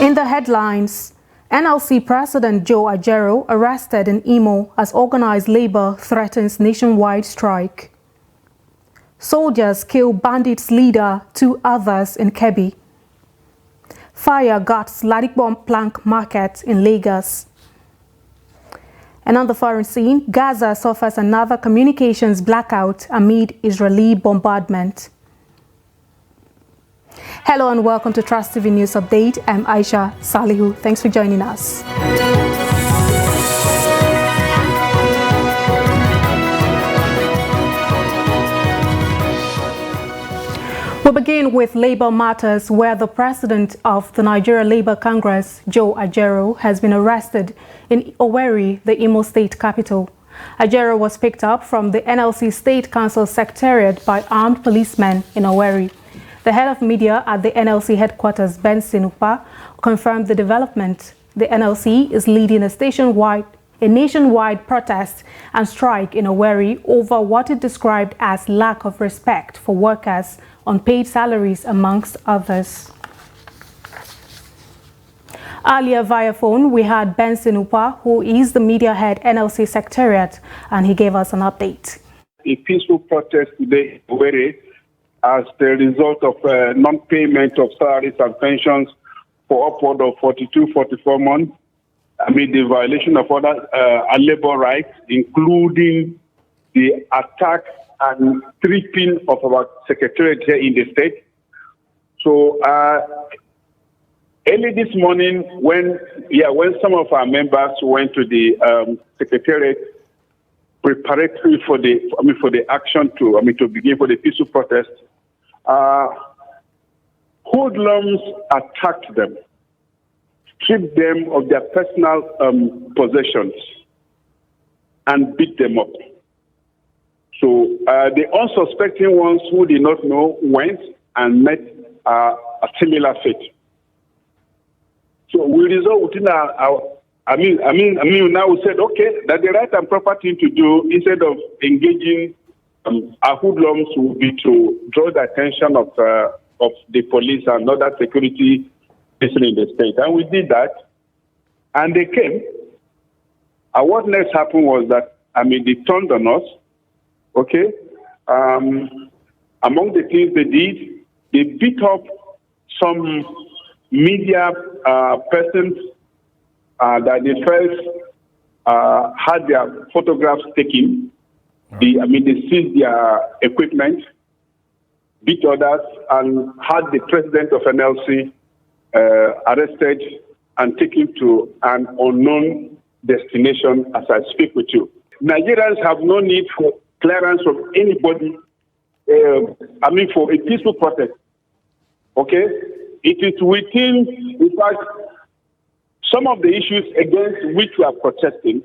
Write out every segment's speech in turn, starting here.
In the headlines, NLC President Joe Ajaero arrested in Imo as organized labor threatens nationwide strike. Soldiers kill bandits leader, 2 others in Kebbi. Fire guts Ladik Plank Market in Lagos. And on the foreign scene, Gaza suffers another communications blackout amid Israeli bombardment. Hello and welcome to Trust TV News Update. I'm Aisha Salihu. Thanks for joining us. We begin with labor matters, where the president of the Nigeria Labour Congress, Joe Ajaero, has been arrested in Owerri, the Imo State capital. Ajaero was picked up from the NLC State Council Secretariat by armed policemen in Owerri. The head of media at the NLC headquarters, CUPA, confirmed the development. The NLC is leading a nationwide protest and strike in Owerri over what it described as lack of respect for workers, unpaid salaries, amongst others. Earlier via phone, we had CUPA, who is the media head NLC Secretariat, and he gave us an update. A peaceful protest today in Owerri as the result of non-payment of salaries and pensions for upward of 44 months, amid the violation of other labor rights, including the attack and stripping of our secretariat here in the state. So early this morning, when some of our members went to the secretariat preparatory for the action to begin for the peaceful protest, hoodlums attacked them, stripped them of their personal possessions, and beat them up. So the unsuspecting ones who did not know went and met a similar fate. So we resolved within now we said, okay, that the right and proper thing to do, instead of engaging our hoodlums, would be to draw the attention of the police and other security person in the state. And we did that, and they came. And what next happened was that, they turned on us, okay? Among the things they did, they beat up some media persons that they first had their photographs taken. They seized their equipment, beat others, and had the president of NLC arrested and taken to an unknown destination as I speak with you. Nigerians have no need for clearance from anybody, for a peaceful protest. Okay? It is within, in fact, some of the issues against which we are protesting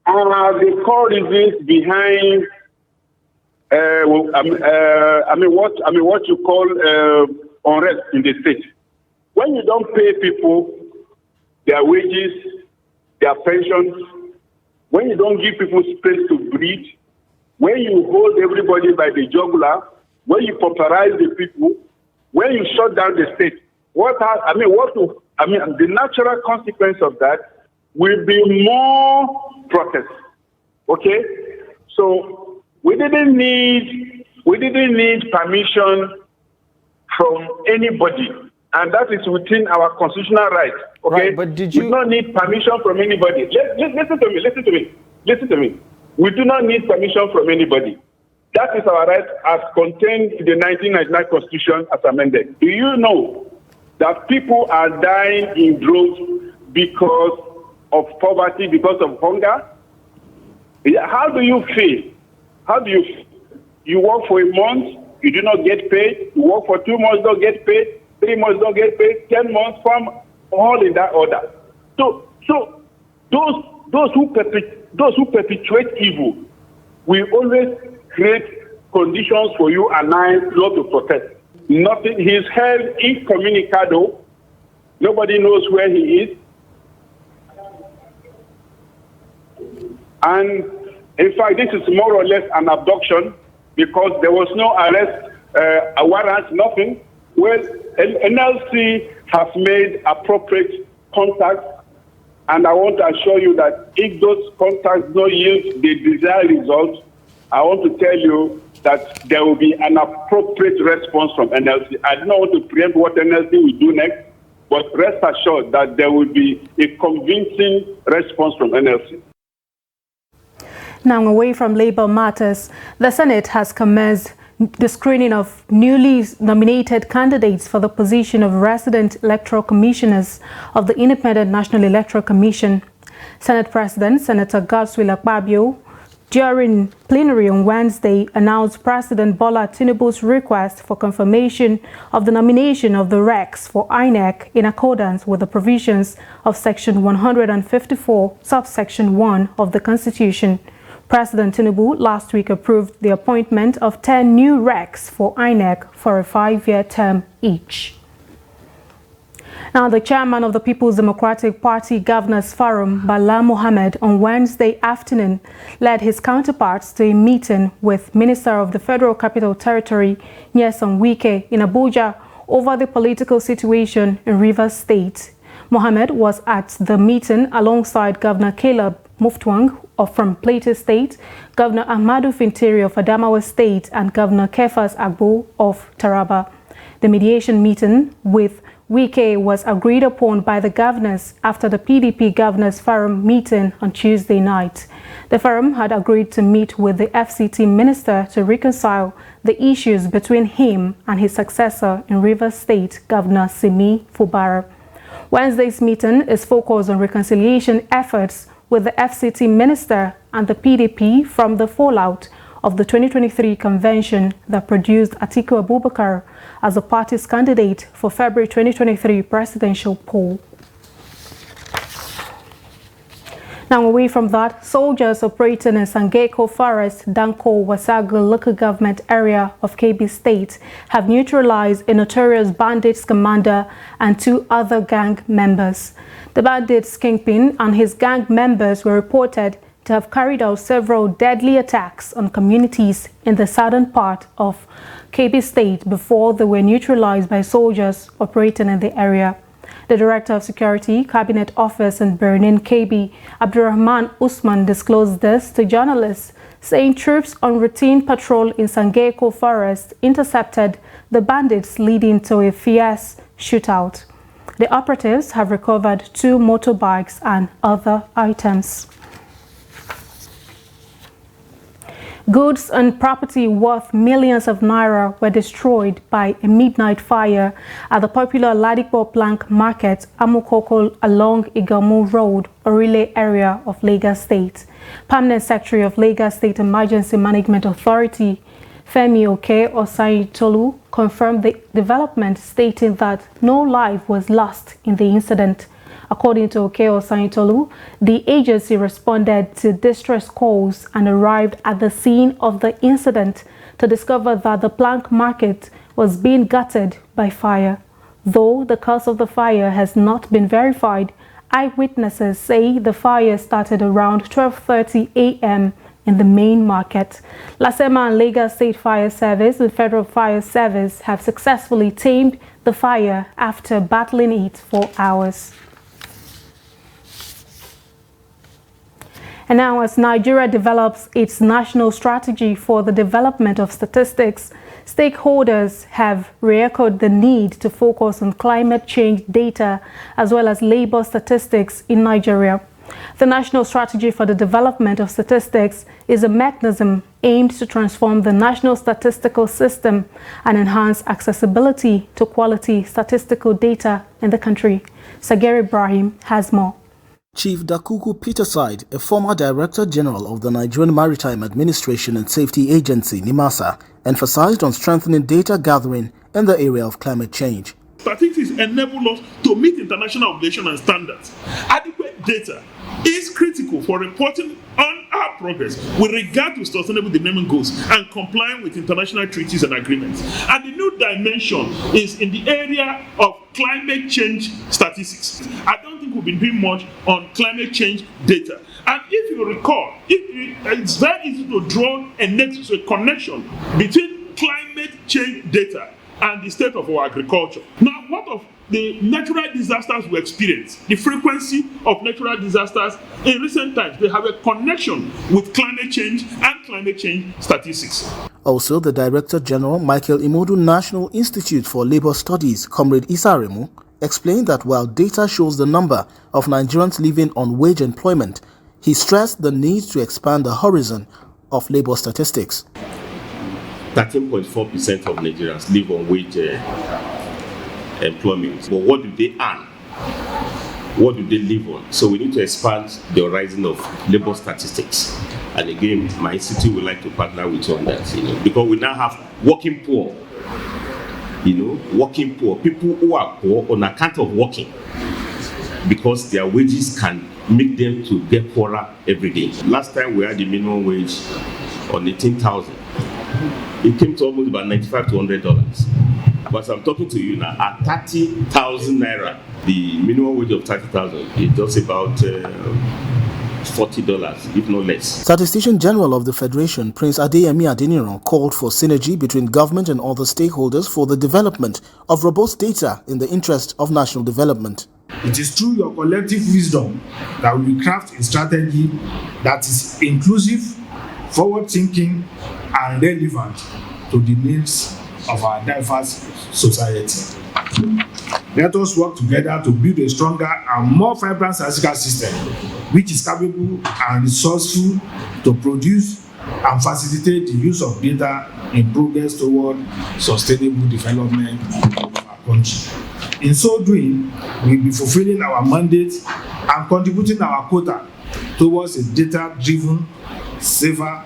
are the core reasons behind what you call unrest in the state. When you don't pay people their wages, their pensions, when you don't give people space to breathe, when you hold everybody by the jugular, when you pauperize the people, when you shut down the state, the natural consequence of that will be more protests. Okay? So we didn't need permission from anybody, and that is within our constitutional right. Okay? Right, but did you? We do not need permission from anybody. Listen to me. We do not need permission from anybody. That is our right as contained in the 1999 Constitution as amended. Do you know that people are dying in droves because of poverty, because of hunger? How do you feel? You work for a month, you do not get paid. You work for 2 months, don't get paid. 3 months, don't get paid. 10 months, all in that order. So those who perpetuate evil will always create conditions for you and I not to protest. Nothing. He's held incommunicado. Nobody knows where he is. And in fact, this is more or less an abduction because there was no arrest, a warrant, nothing. Well, NLC has made appropriate contacts, and I want to assure you that if those contacts don't yield the desired result, I want to tell you that there will be an appropriate response from NLC. I do not want to preempt what NLC will do next, but rest assured that there will be a convincing response from NLC. Now, away from labor matters, the Senate has commenced the screening of newly nominated candidates for the position of resident electoral commissioners of the Independent National Electoral Commission. Senate President Senator Godswill Akpabio, during plenary on Wednesday, announced President Bola Tinubu's request for confirmation of the nomination of the recs for INEC in accordance with the provisions of Section 154, subsection 1 of the Constitution. President Tinubu last week approved the appointment of 10 new recs for INEC for a 5-year term each. Now, the chairman of the People's Democratic Party Governors Forum, Bala Mohammed, on Wednesday afternoon led his counterparts to a meeting with Minister of the Federal Capital Territory, Nyesom Wike, in Abuja over the political situation in Rivers State. Mohammed was at the meeting alongside Governor Caleb Muftwang from Plateau State, Governor Ahmadu Fintiri of Adamawa State, and Governor Kefas Agbo of Taraba. The mediation meeting with Wike was agreed upon by the governors after the PDP Governors Forum meeting on Tuesday night. The forum had agreed to meet with the FCT minister to reconcile the issues between him and his successor in Rivers State, Governor Simi Fubara. Wednesday's meeting is focused on reconciliation efforts with the FCT minister and the PDP from the fallout of the 2023 convention that produced Atiku Abubakar as the party's candidate for February 2023 presidential poll. Now, away from that, soldiers operating in Sano Forest, Danko, Wasagu local government area of KB State have neutralized a notorious bandits commander and 2 other gang members. The bandits kingpin and his gang members were reported to have carried out several deadly attacks on communities in the southern part of KB State before they were neutralized by soldiers operating in the area. The Director of Security Cabinet Office in Berlin, KB, Abdurrahman Usman, disclosed this to journalists, saying troops on routine patrol in Sano Forest intercepted the bandits, leading to a fierce shootout. The operatives have recovered 2 motorbikes and other items. Goods and property worth millions of naira were destroyed by a midnight fire at the popular Ladik Plank Market, Amukoko, along Igamu Road, Orile area of Lagos State. Permanent Secretary of Lagos State Emergency Management Authority, Femi Oke Osayitolu, confirmed the development, stating that no life was lost in the incident. According to Oke Osayitolu, the agency responded to distress calls and arrived at the scene of the incident to discover that the plank market was being gutted by fire. Though the cause of the fire has not been verified, eyewitnesses say the fire started around 12:30 a.m. in the main market. Lasema and Lagos State Fire Service and Federal Fire Service have successfully tamed the fire after battling it for hours. And now, as Nigeria develops its national strategy for the development of statistics, stakeholders have re-echoed the need to focus on climate change data as well as labor statistics in Nigeria. The National Strategy for the Development of Statistics is a mechanism aimed to transform the national statistical system and enhance accessibility to quality statistical data in the country. Sagir Ibrahim has more. Chief Dakuku Peterside, a former Director General of the Nigerian Maritime Administration and Safety Agency, NIMASA, emphasized on strengthening data gathering in the area of climate change. Statistics enable us to meet international obligations and standards. Adequate data is critical for reporting on our progress with regard to sustainable development goals and complying with international treaties and agreements. And the new dimension is in the area of climate change statistics. I don't think we've been doing much on climate change data. And if you recall, it's very easy to draw a connection between climate change data and the state of our agriculture. Now, what of the natural disasters we experience? The frequency of natural disasters in recent times, they have a connection with climate change and climate change statistics. Also, the Director General, Michael Imodu National Institute for Labour Studies, Comrade Issa Remu, explained that while data shows the number of Nigerians living on wage employment, he stressed the need to expand the horizon of labour statistics. 13.4% of Nigerians live on wage employment. But what do they earn? What do they live on? So we need to expand the horizon of labour statistics. And again, my institute would like to partner with you on that, because we now have working poor. Working poor, people who are poor on account of working, because their wages can make them to get poorer every day. Last time we had the minimum wage on 18,000. It came to almost about $95 to $100. But I'm talking to you now at 30,000 naira. The minimum wage of 30,000 is just about $40, if not less. Statistician General of the Federation, Prince Adeyemi Adeniran, called for synergy between government and other stakeholders for the development of robust data in the interest of national development. It is through your collective wisdom that we craft a strategy that is inclusive, forward-thinking, and relevant to the needs of our diverse society. Let us work together to build a stronger and more vibrant statistical system which is capable and resourceful to produce and facilitate the use of data in progress toward sustainable development of our country. In so doing, we'll be fulfilling our mandate and contributing our quota towards a data-driven, safer,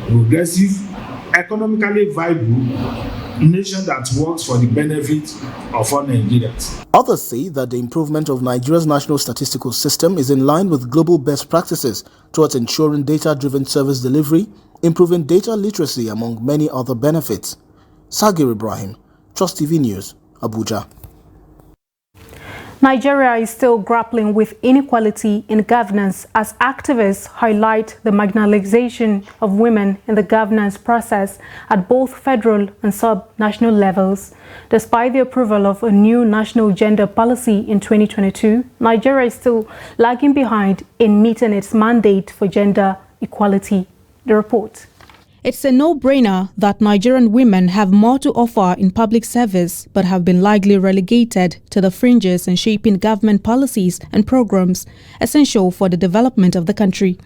progressive, economically viable nation that works for the benefit of all Nigerians. Others say that the improvement of Nigeria's national statistical system is in line with global best practices towards ensuring data-driven service delivery, improving data literacy, among many other benefits. Sagir Ibrahim, Trust TV News, Abuja. Nigeria is still grappling with inequality in governance as activists highlight the marginalization of women in the governance process at both federal and sub-national levels. Despite the approval of a new national gender policy in 2022, Nigeria is still lagging behind in meeting its mandate for gender equality. The report. It's a no-brainer that Nigerian women have more to offer in public service, but have been largely relegated to the fringes in shaping government policies and programs essential for the development of the country.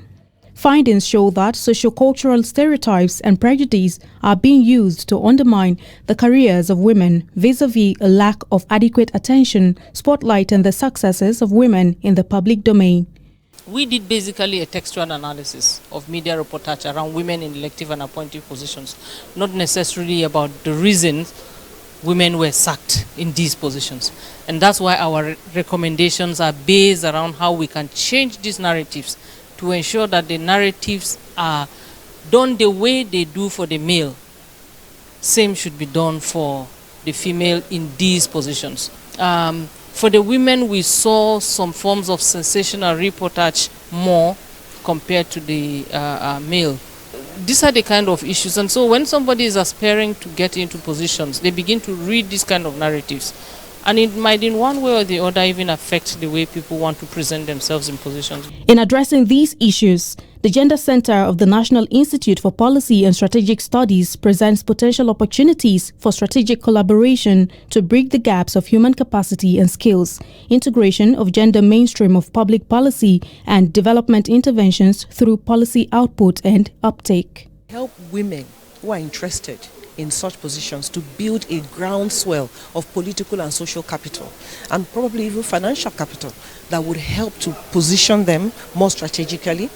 Findings show that sociocultural stereotypes and prejudice are being used to undermine the careers of women vis-à-vis a lack of adequate attention spotlighting the successes of women in the public domain. We did basically a textual analysis of media reportage around women in elective and appointive positions, not necessarily about the reasons women were sacked in these positions. And that's why our recommendations are based around how we can change these narratives to ensure that the narratives are done the way they do for the male. Same should be done for the female in these positions. For the women, we saw some forms of sensational reportage more compared to the male. These are the kind of issues. And so when somebody is aspiring to get into positions, they begin to read these kind of narratives. And it might in one way or the other even affect the way people want to present themselves in positions. In addressing these issues, the Gender Center of the National Institute for Policy and Strategic Studies presents potential opportunities for strategic collaboration to bridge the gaps of human capacity and skills, integration of gender mainstream of public policy, and development interventions through policy output and uptake. Help women who are interested in such positions to build a groundswell of political and social capital, and probably even financial capital that would help to position them more strategically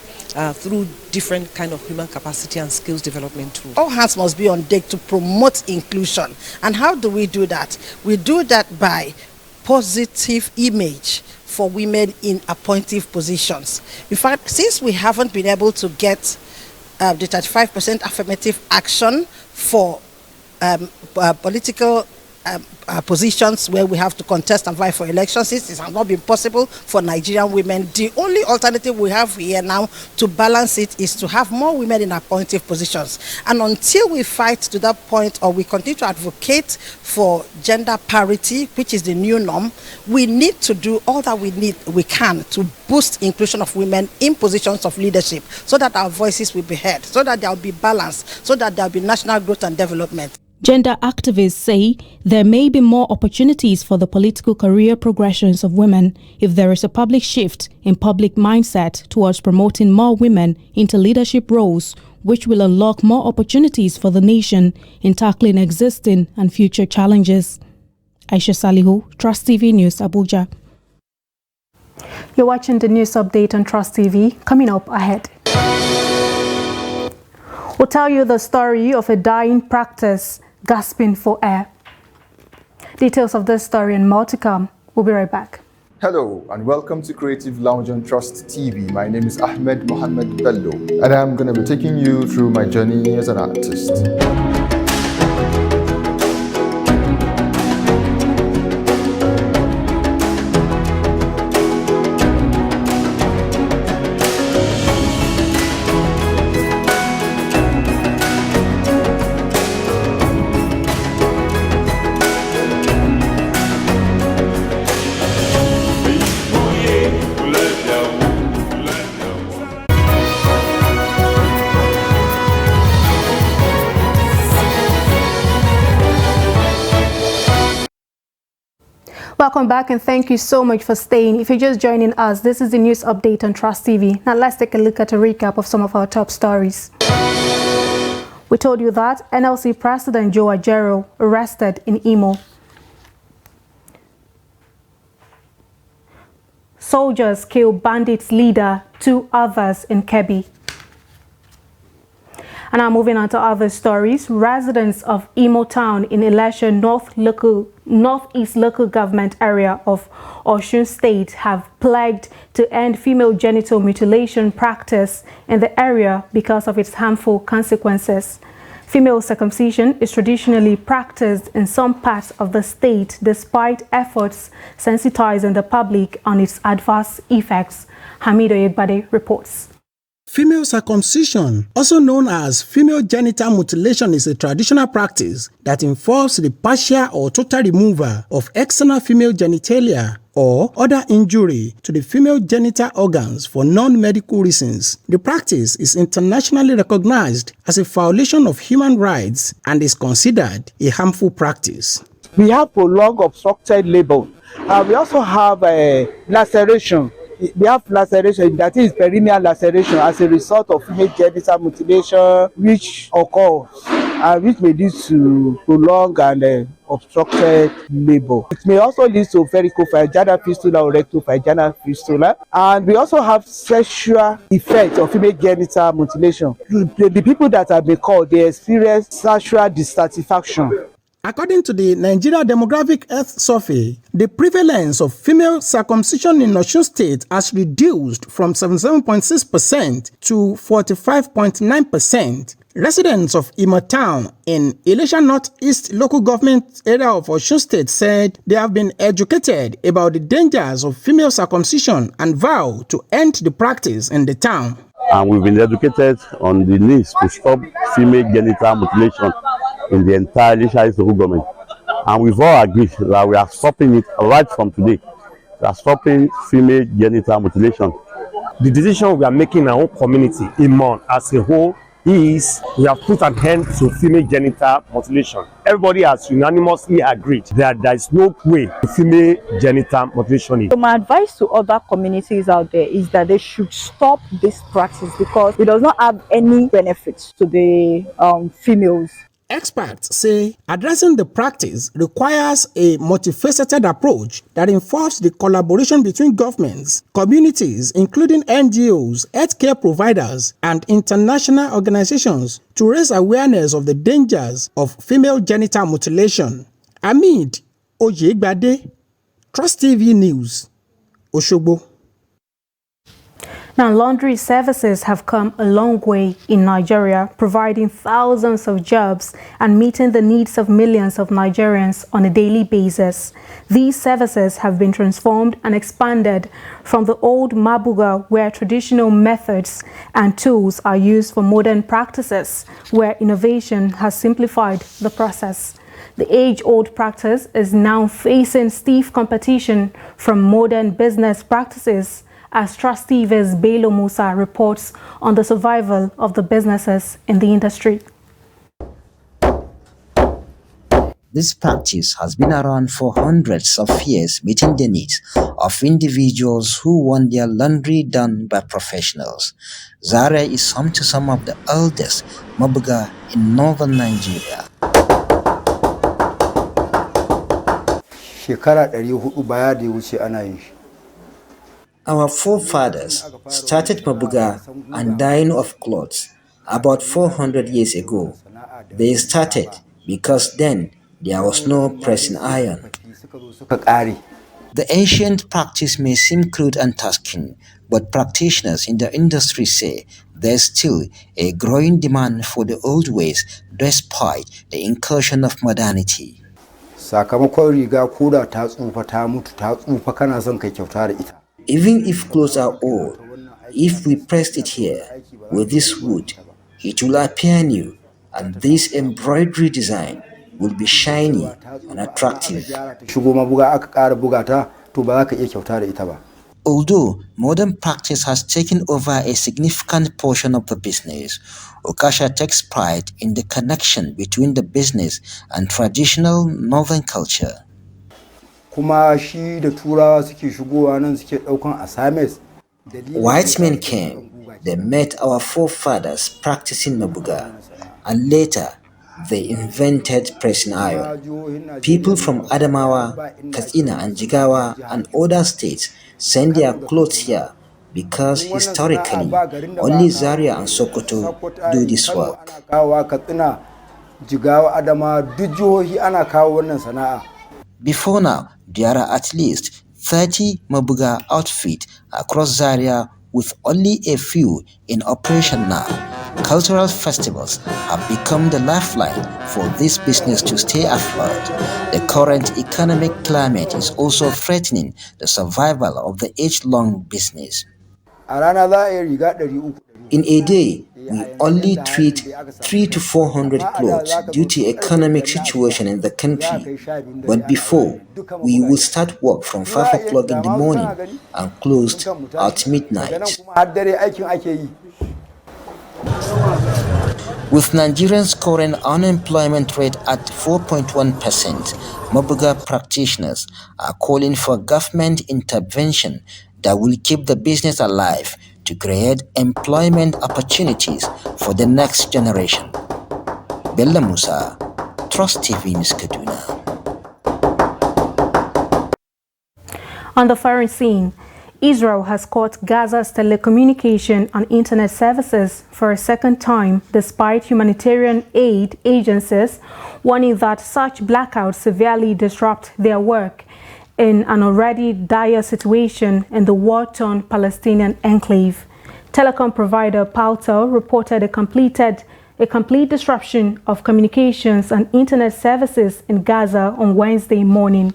through different kind of human capacity and skills development tools. All hands must be on deck to promote inclusion. And how do we do that? We do that by positive image for women in appointive positions. In fact, since we haven't been able to get the 35% affirmative action for political positions where we have to contest and vie for elections. It has not been possible for Nigerian women. The only alternative we have here now to balance it is to have more women in appointive positions. And until we fight to that point, or we continue to advocate for gender parity, which is the new norm, we need to do all that we can to boost inclusion of women in positions of leadership, so that our voices will be heard, so that there will be balance, so that there will be national growth and development. Gender activists say there may be more opportunities for the political career progressions of women if there is a public shift in public mindset towards promoting more women into leadership roles, which will unlock more opportunities for the nation in tackling existing and future challenges. Aisha Salihu, Trust TV News, Abuja. You're watching the news update on Trust TV. Coming up ahead, we'll tell you the story of a dying practice gasping for air. Details of this story and more to come. We'll be right back. Hello and welcome to Creative Lounge on Trust TV. My name is Ahmed Mohammed Bello and I'm going to be taking you through my journey as an artist. Welcome back and thank you so much for staying. If you're just joining us, this is the news update on Trust TV. Now let's take a look at a recap of some of our top stories. We told you that NLC President Joe Ajaero arrested in Imo. Soldiers kill bandits leader, 2 others in Kebbi. And now moving on to other stories. Residents of Imo Town in Elisha Northeast local government area of Osun State have pledged to end female genital mutilation practice in the area because of its harmful consequences. Female circumcision is traditionally practiced in some parts of the state despite efforts sensitizing the public on its adverse effects. Hamido Yegbade reports. Female circumcision, also known as female genital mutilation, is a traditional practice that involves the partial or total removal of external female genitalia or other injury to the female genital organs for non-medical reasons. The practice is internationally recognized as a violation of human rights and is considered a harmful practice. We have prolonged obstructed labor. We also have laceration. We have laceration, that is perineal laceration, as a result of female genital mutilation, which occurs and which may lead to prolonged and obstructed labor. It may also lead to varicophageal fistula or rectovaginal fistula. And we also have sexual effects of female genital mutilation. The people that have been called, they experience sexual dissatisfaction. According to the Nigeria Demographic Health Survey, the prevalence of female circumcision in Osun State has reduced from 77.6% to 45.9%. Residents of Imo Town in Elisha Northeast local government area of Osun State said they have been educated about the dangers of female circumcision and vow to end the practice in the town. And we've been educated on the needs to stop female genital mutilation in the entire Elisha local government. And we've all agreed that we are stopping it right from today. We are stopping female genital mutilation. The decision we are making in our own community, Imon, as a whole, is we have put an end to female genital mutilation. Everybody has unanimously agreed that there is no way to female genital mutilation. So my advice to other communities out there is that they should stop this practice because it does not have any benefits to the females. Experts say addressing the practice requires a multifaceted approach that involves the collaboration between governments, communities, including NGOs, healthcare providers, and international organizations to raise awareness of the dangers of female genital mutilation. Amid Oyegbade, Trust TV News, Osogbo. Now, laundry services have come a long way in Nigeria, providing thousands of jobs and meeting the needs of millions of Nigerians on a daily basis. These services have been transformed and expanded from the old mabuga, where traditional methods and tools are used for modern practices, where innovation has simplified the process. The age-old practice is now facing stiff competition from modern business practices, as Trust TV's Bello Musa reports on the survival of the businesses in the industry. This practice has been around for hundreds of years, meeting the needs of individuals who want their laundry done by professionals. Zaria is home to some of the oldest mabuga in northern Nigeria. Our forefathers started mabuga and dyeing of clothes about 400 years ago. They started because then there was no pressing iron. The ancient practice may seem crude and tasking, but practitioners in the industry say there's still a growing demand for the old ways despite the incursion of modernity. Even if clothes are old, if we pressed it here with this wood, it will appear new, and this embroidery design will be shiny and attractive. Although modern practice has taken over a significant portion of the business, Okasha takes pride in the connection between the business and traditional northern culture. White men came, they met our forefathers practicing mabuga, and later they invented pressing iron. People from Adamawa, Katsina and Jigawa and other states send their clothes here because historically only Zaria and Sokoto do this work. Before now, there are at least 30 mabuga outfits across Zaria with only a few in operation now. Cultural festivals have become the lifeline for this business to stay afloat. The current economic climate is also threatening the survival of the age-long business. In a day, we only treat 300 to 400 clothes due to economic situation in the country. But before, we would start work from 5 o'clock in the morning and closed at midnight. With Nigeria's current unemployment rate at 4.1%, mabuga practitioners are calling for government intervention that will keep the business alive to create employment opportunities for the next generation. Bello Musa, Trust TV News Kaduna. On the foreign scene, Israel has cut Gaza's telecommunication and internet services for a second time, despite humanitarian aid agencies warning that such blackouts severely disrupt their work in an already dire situation in the war-torn Palestinian enclave. Telecom provider Paltel reported a complete disruption of communications and internet services in Gaza on Wednesday morning.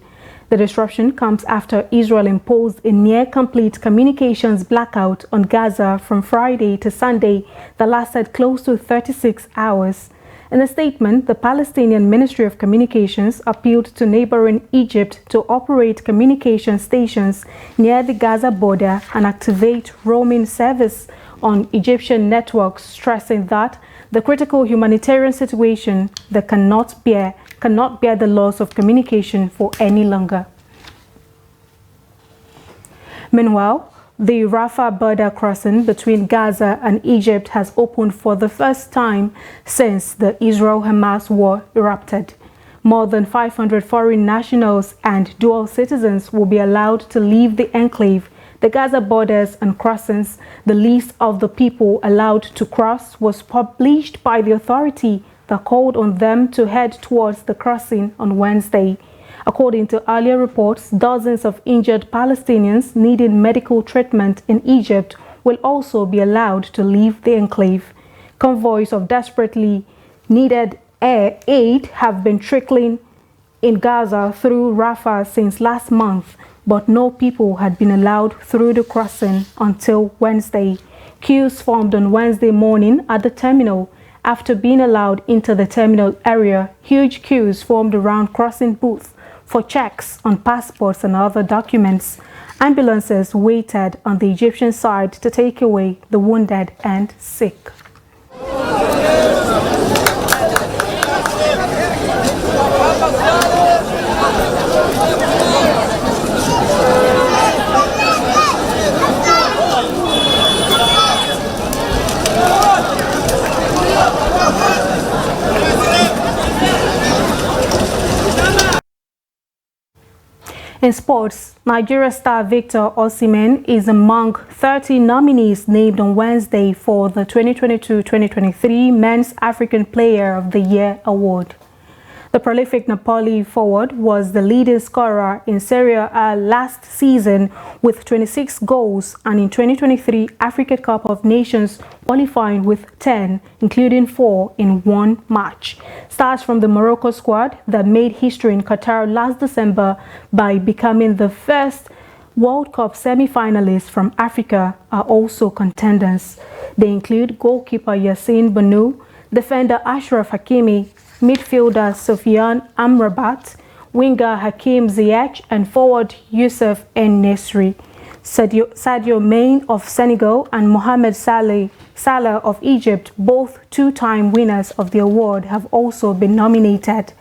The disruption comes after Israel imposed a near-complete communications blackout on Gaza from Friday to Sunday that lasted close to 36 hours. In a statement, the Palestinian Ministry of Communications appealed to neighboring Egypt to operate communication stations near the Gaza border and activate roaming service on Egyptian networks, stressing that the critical humanitarian situation that cannot bear the loss of communication for any longer. Meanwhile, the Rafah border crossing between Gaza and Egypt has opened for the first time since the Israel-Hamas war erupted. More than 500 foreign nationals and dual citizens will be allowed to leave the enclave. The Gaza borders and crossings, the list of the people allowed to cross was published by the authority that called on them to head towards the crossing on Wednesday. According to earlier reports, dozens of injured Palestinians needing medical treatment in Egypt will also be allowed to leave the enclave. Convoys of desperately needed aid have been trickling in Gaza through Rafah since last month, but no people had been allowed through the crossing until Wednesday. Queues formed on Wednesday morning at the terminal. After being allowed into the terminal area, huge queues formed around crossing booths for checks on passports and other documents. Ambulances waited on the Egyptian side to take away the wounded and sick. In sports, Nigeria star Victor Osimhen is among 30 nominees named on Wednesday for the 2022-2023 Men's African Player of the Year award. The prolific Napoli forward was the leading scorer in Serie A last season with 26 goals, and in 2023 Africa Cup of Nations qualifying with 10, including 4 in one match. Stars from the Morocco squad that made history in Qatar last December by becoming the first World Cup semi-finalists from Africa are also contenders. They include goalkeeper Yassine Bounou, defender Ashraf Hakimi, midfielder Sofiane Amrabat, winger Hakim Ziyech, and forward Youssef En-Nesyri. Sadio Mane of Senegal and Mohamed Salah of Egypt, both two-time winners of the award, have also been nominated.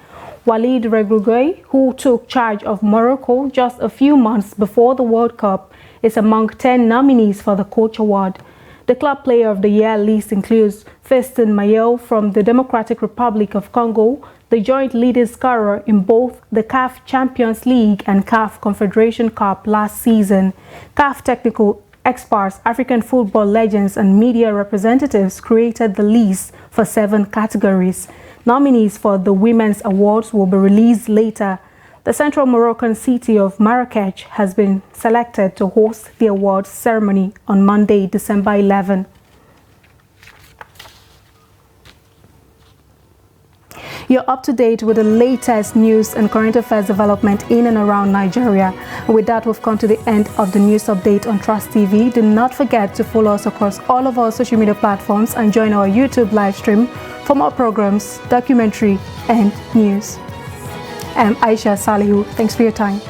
Walid Regragui, who took charge of Morocco just a few months before the World Cup, is among 10 nominees for the Coach Award. The Club Player of the Year list includes Fiston Mayel from the Democratic Republic of Congo, the joint leading scorer in both the CAF Champions League and CAF Confederation Cup last season. CAF technical experts, African football legends, and media representatives created the list for 7 categories. Nominees for the Women's Awards will be released later. The central Moroccan city of Marrakech has been selected to host the awards ceremony on Monday, December 11. You're up to date with the latest news and current affairs development in and around Nigeria. With that, we've come to the end of the news update on Trust TV. Do not forget to follow us across all of our social media platforms and join our YouTube live stream for more programs, documentary, and news. I'm Aisha Salihu. Thanks for your time.